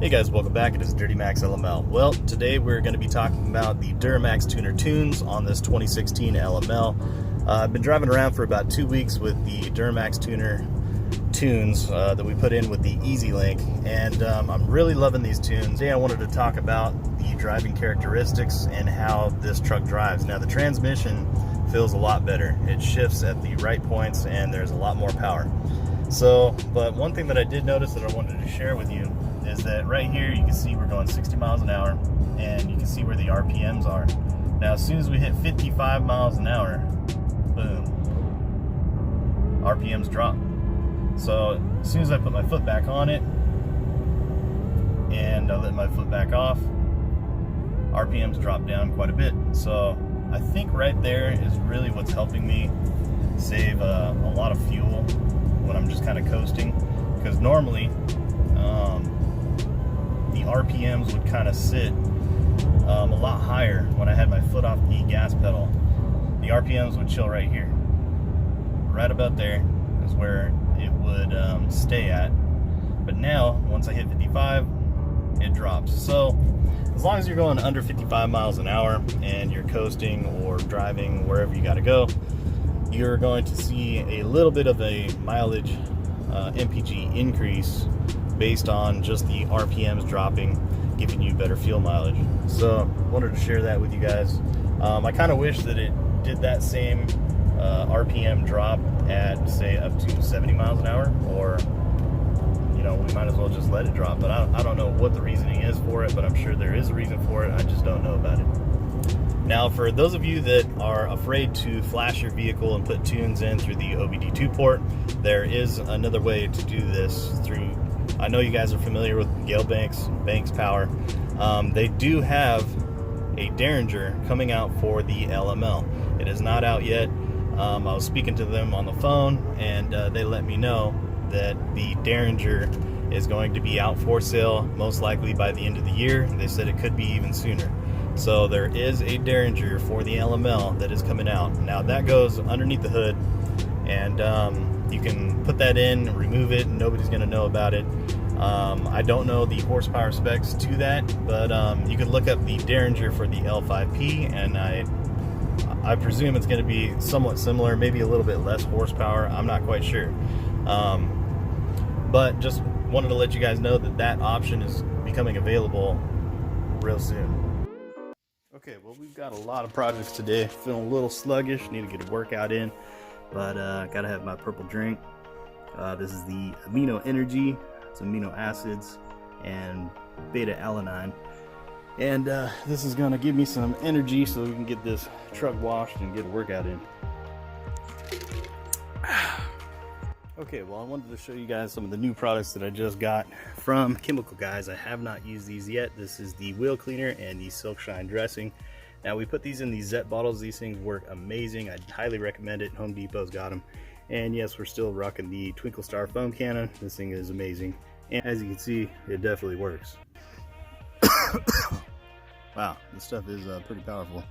Hey guys, welcome back. It is Dirty Max LML. Well, today we're going to be talking about the Duramax tuner tunes on this 2016 LML. I've been driving around for about 2 weeks with the Duramax tuner tunes that we put in with the Easy Link, and I'm really loving these tunes. Today I wanted to talk about the driving characteristics and how this truck drives. Now, the transmission feels a lot better. It shifts at the right points and there's a lot more power. But one thing that I did notice that I wanted to share with you is that right here you can see we're going 60 miles an hour and you can see where the RPMs are. Now, as soon as we hit 55 miles an hour, boom, RPMs drop. So as soon as I put my foot back on it and I let my foot back off, RPMs drop down quite a bit. So I think right there is really what's helping me save a lot of fuel when I'm just kind of coasting, because normally the RPMs would kind of sit a lot higher when I had my foot off the gas pedal. The RPMs would chill right here, right about there is where it would stay at. But now once I hit 55, it drops. So as long as you're going under 55 miles an hour and you're coasting or driving wherever you got to go, you're going to see a little bit of a mileage MPG increase based on just the RPMs dropping, giving you better fuel mileage. So wanted to share that with you guys. I kind of wish that it did that same RPM drop at, say, up to 70 miles an hour, or you know, we might as well just let it drop. But I don't know what the reasoning is for it, but I'm sure there is a reason for it. I just don't know about it. Now, for those of you that are afraid to flash your vehicle and put tunes in through the OBD2 port, there is another way to do this through, I know you guys are familiar with Gale Banks Power. They do have a Derringer coming out for the LML. It is not out yet. I was speaking to them on the phone, and they let me know that the Derringer is going to be out for sale most likely by the end of the year. They said it could be even sooner. So there is a Derringer for the LML that is coming out. Now, that goes underneath the hood, and you can put that in, remove it, and nobody's going to know about it. I don't know the horsepower specs to that, but you can look up the Derringer for the L5P, and I presume it's going to be somewhat similar, maybe a little bit less horsepower. I'm not quite sure. But just wanted to let you guys know that that option is becoming available real soon. Okay, well, we've got a lot of projects today. Feeling a little sluggish, need to get a workout in, but gotta have my purple drink. This is the Amino Energy. It's amino acids and beta alanine, and this is gonna give me some energy so we can get this truck washed and get a workout in. Okay, well, I wanted to show you guys some of the new products that I just got from Chemical Guys. I have not used these yet. This is the wheel cleaner and the Silk Shine dressing. Now, we put these in these Zet bottles. These things work amazing. I'd highly recommend it. Home Depot's got them. And yes, we're still rocking the Twinkle Star foam cannon. This thing is amazing. And as you can see, it definitely works. Wow, this stuff is pretty powerful.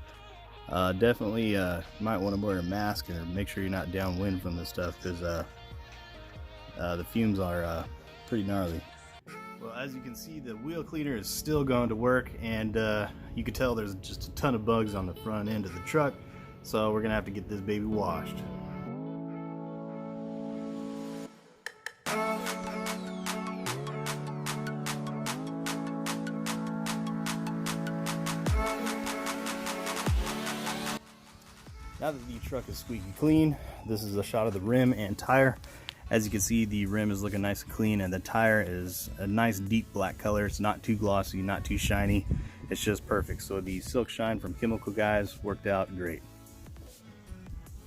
Definitely might want to wear a mask and make sure you're not downwind from this stuff, because the fumes are pretty gnarly. Well, as you can see, the wheel cleaner is still going to work, and you can tell there's just a ton of bugs on the front end of the truck, so we're gonna have to get this baby washed. Now that the truck is squeaky clean, this is a shot of the rim and tire. As you can see, the rim is looking nice and clean, and the tire is a nice deep black color. It's not too glossy, not too shiny. It's just perfect. So the Silk Shine from Chemical Guys worked out great.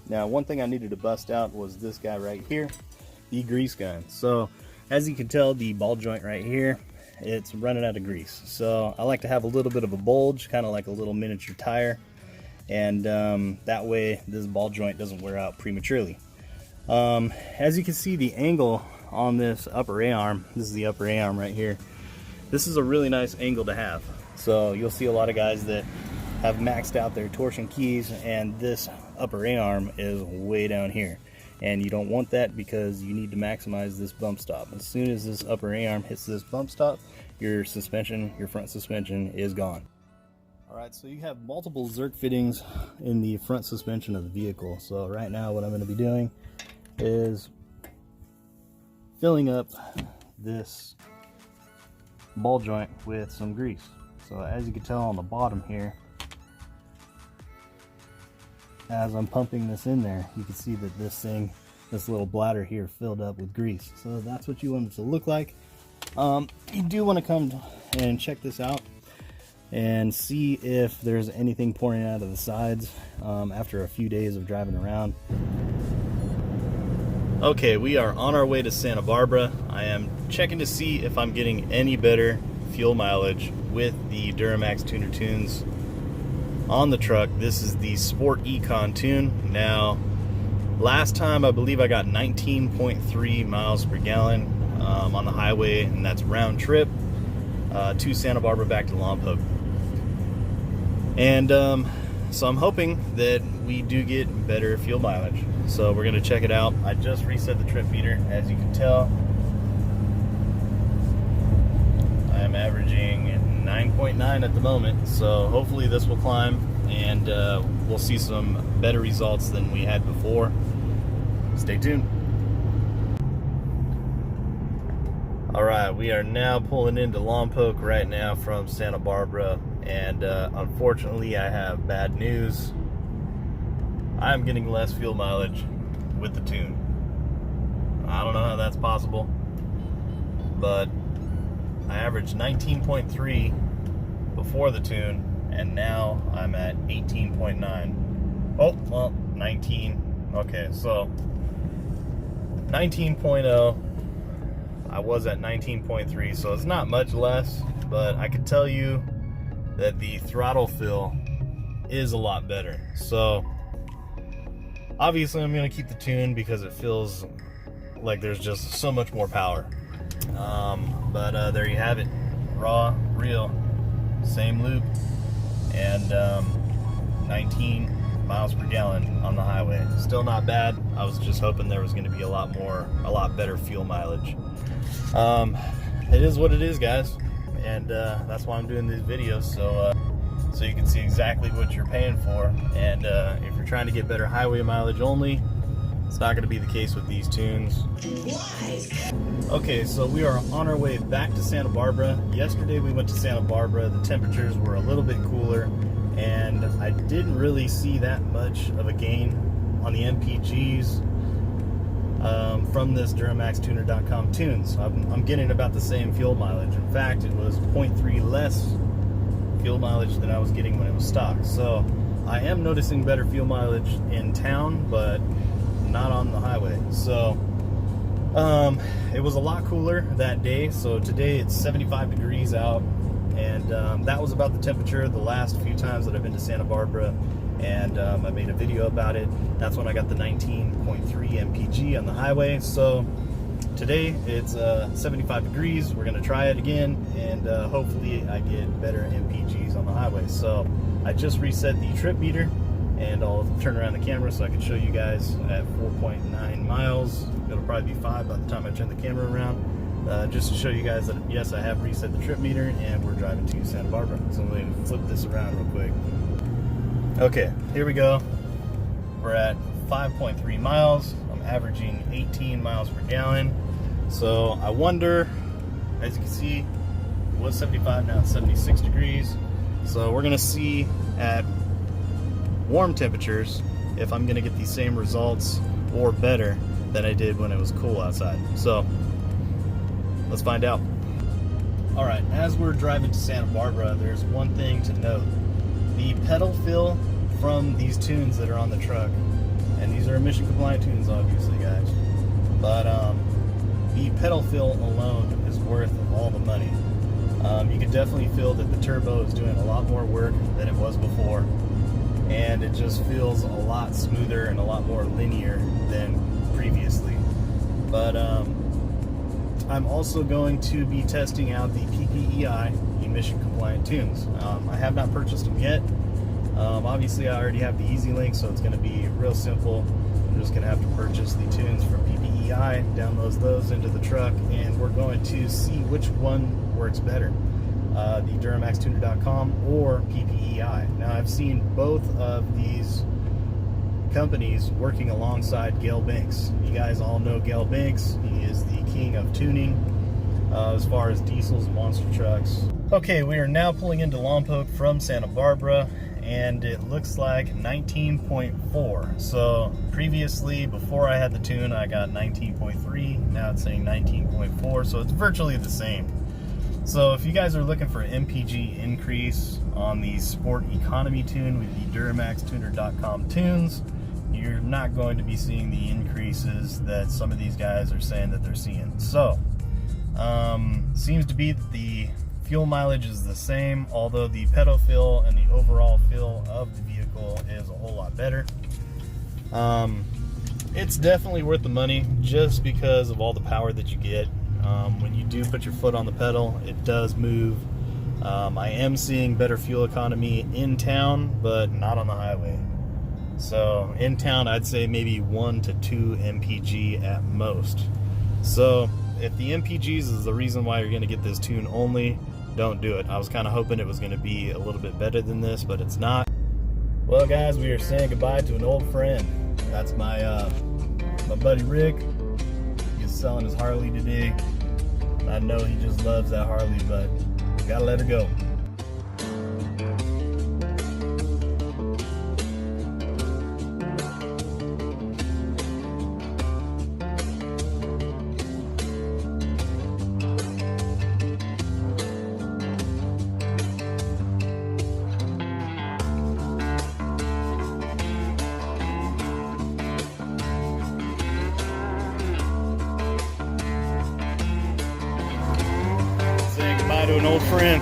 Now, one thing I needed to bust out was this guy right here, the grease gun. So as you can tell, the ball joint right here, it's running out of grease. So I like to have a little bit of a bulge, kind of like a little miniature tire, and that way this ball joint doesn't wear out prematurely. As you can see, the angle on this upper A-arm, this is the upper A-arm right here, this is a really nice angle to have. So you'll see a lot of guys that have maxed out their torsion keys, and this upper A-arm is way down here. and you don't want that because you need to maximize this bump stop. As soon as this upper A-arm hits this bump stop, your suspension, your front suspension is gone. Alright, so you have multiple Zerk fittings in the front suspension of the vehicle. So right now what I'm going to be doing is filling up this ball joint with some grease. So as you can tell on the bottom here, as I'm pumping this in there, you can see that this little bladder here filled up with grease. So that's what you want it to look like. You do want to come and check this out and see if there's anything pouring out of the sides after a few days of driving around. Okay, we are on our way to Santa Barbara. I am checking to see if I'm getting any better fuel mileage with the Duramax tuner tunes on the truck. This is the Sport Econ tune. Now, last time I believe I got 19.3 miles per gallon on the highway, and that's round trip to Santa Barbara back to Lompoc. And so I'm hoping that we do get better fuel mileage. So we're going to check it out. I just reset the trip meter. As you can tell, I am averaging 9.9 at the moment. So hopefully this will climb, and we'll see some better results than we had before. Stay tuned. Alright, we are now pulling into Lompoc right now from Santa Barbara, and unfortunately I have bad news. I'm getting less fuel mileage with the tune. I don't know how that's possible, but I averaged 19.3 before the tune, and now I'm at 18.9. Oh, well, 19. Okay, so 19.0. I was at 19.3, so it's not much less, but I can tell you that the throttle feel is a lot better. So obviously I'm going to keep the tune because it feels like there's just so much more power. But there you have it. Raw, real, same loop, and 19 miles per gallon on the highway. Still not bad. I was just hoping there was going to be a lot better fuel mileage. It is what it is, guys, and that's why I'm doing these videos, so you can see exactly what you're paying for. And if you're trying to get better highway mileage only, it's not going to be the case with these tunes. Okay, so we are on our way back to Santa Barbara. Yesterday we went to Santa Barbara. The temperatures were a little bit cooler, and I didn't really see that much of a gain on the MPGs from this DuramaxTuner.com tunes. I'm getting about the same fuel mileage. In fact, it was 0.3 less fuel mileage than I was getting when it was stock. So I am noticing better fuel mileage in town, but not on the highway. So it was a lot cooler that day. So today it's 75 degrees out, and that was about the temperature the last few times that I've been to Santa Barbara, and I made a video about it. That's when I got the 19.3 MPG on the highway. So today it's 75 degrees. We're gonna try it again, and hopefully I get better MPGs on the highway. So I just reset the trip meter, and I'll turn around the camera so I can show you guys at 4.9 miles. It'll probably be 5 by the time I turn the camera around, just to show you guys that yes, I have reset the trip meter, and we're driving to Santa Barbara. So I'm going to flip this around real quick. Okay, here we go. We're at 5.3 miles. I'm averaging 18 miles per gallon. So I wonder, as you can see, it was 75, now it's 76 degrees. So we're gonna see at warm temperatures if I'm gonna get the same results or better than I did when it was cool outside. So let's find out. All right, as we're driving to Santa Barbara, there's one thing to note. The pedal feel from these tunes that are on the truck, and these are emission compliant tunes obviously, guys, but the pedal feel alone is worth all the money. You can definitely feel that the turbo is doing a lot more work than it was before, and it just feels a lot smoother and a lot more linear than previously. But I'm also going to be testing out the PPEI emission compliant tunes. I have not purchased them yet. Obviously I already have the Easy Link, so it's going to be real simple You're just going to have to purchase the tunes from PPEI, download those into the truck, and we're going to see which one works better, the DuramaxTuner.com or PPEI. Now, I've seen both of these companies working alongside Gale Banks. You guys all know Gale Banks. He is the king of tuning as far as diesels and monster trucks. Okay, we are now pulling into Lompoc from Santa Barbara, and it looks like 19.4. So previously, before I had the tune, I got 19.3. Now it's saying 19.4, so it's virtually the same. So if you guys are looking for an MPG increase on the Sport Economy tune with the DuramaxTuner.com tunes, you're not going to be seeing the increases that some of these guys are saying that they're seeing. So seems to be that the fuel mileage is the same, although the pedal feel and the overall feel of the vehicle is a whole lot better. It's definitely worth the money just because of all the power that you get. When you do put your foot on the pedal, it does move. I am seeing better fuel economy in town, but not on the highway. So in town, I'd say maybe 1 to 2 MPG at most. So if the MPGs is the reason why you're going to get this tune only, don't do it. I was kind of hoping it was going to be a little bit better than this, but it's not. Well, guys, we are saying goodbye to an old friend. That's my buddy Rick. He's selling his Harley today. I know he just loves that Harley, but we gotta let her go. To an old friend.